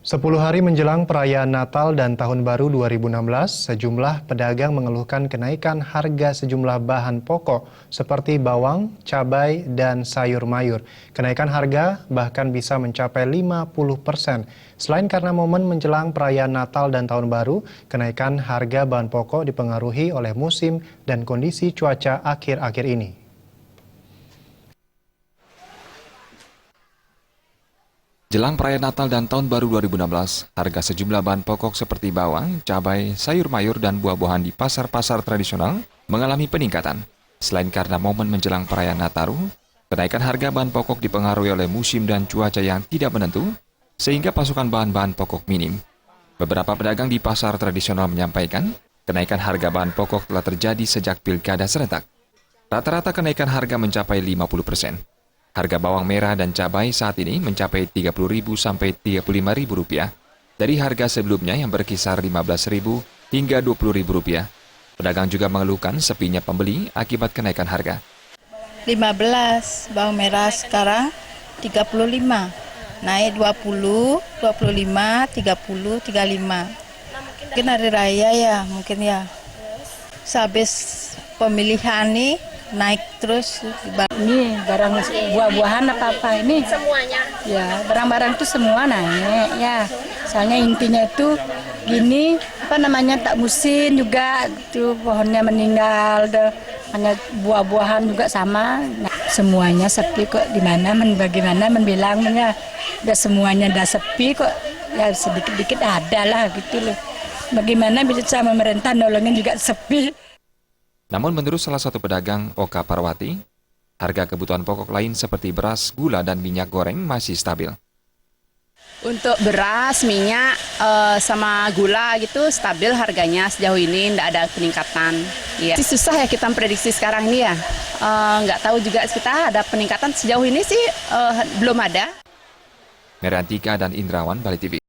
10 hari menjelang perayaan Natal dan Tahun Baru 2016, sejumlah pedagang mengeluhkan kenaikan harga sejumlah bahan pokok seperti bawang, cabai, dan sayur mayur. Kenaikan harga bahkan bisa mencapai 50%. Selain karena momen menjelang perayaan Natal dan Tahun Baru, kenaikan harga bahan pokok dipengaruhi oleh musim dan kondisi cuaca akhir-akhir ini. Jelang perayaan Natal dan Tahun Baru 2016, harga sejumlah bahan pokok seperti bawang, cabai, sayur mayur, dan buah-buahan di pasar-pasar tradisional mengalami peningkatan. Selain karena momen menjelang perayaan Nataru, kenaikan harga bahan pokok dipengaruhi oleh musim dan cuaca yang tidak menentu, sehingga pasokan bahan-bahan pokok minim. Beberapa pedagang di pasar tradisional menyampaikan, kenaikan harga bahan pokok telah terjadi sejak pilkada serentak. Rata-rata kenaikan harga mencapai 50%. Harga bawang merah dan cabai saat ini mencapai Rp30.000 sampai Rp35.000 dari harga sebelumnya yang berkisar Rp15.000 hingga Rp20.000. Pedagang juga mengeluhkan sepinya pembeli akibat kenaikan harga. 15, bawang merah sekarang 35, naik 20, 25, 30, 35. Mungkin hari raya ya, mungkin ya. Sehabis pemilihan nih naik terus. Ini barang buah-buahan apa-apa ini? Semuanya? Ya, barang-barang itu semua naik ya. Soalnya intinya itu gini, tak musim juga, itu pohonnya meninggal, hanya buah-buahan juga sama. Nah, semuanya sepi kok, bagaimana menbilangnya, udah semuanya udah sepi kok, ya sedikit-dikit ada lah gitu loh. Bagaimana bisa pemerintah nolongin juga sepi. Namun menurut salah satu pedagang, Oka Parwati, harga kebutuhan pokok lain seperti beras, gula, dan minyak goreng masih stabil. Untuk beras, minyak, sama gula gitu stabil harganya sejauh ini, tidak ada peningkatan. Ya. Susah ya kita prediksi sekarang ini ya. Nggak tahu juga kita ada peningkatan sejauh ini sih belum ada. Meriantika dan Indrawan, Bali TV.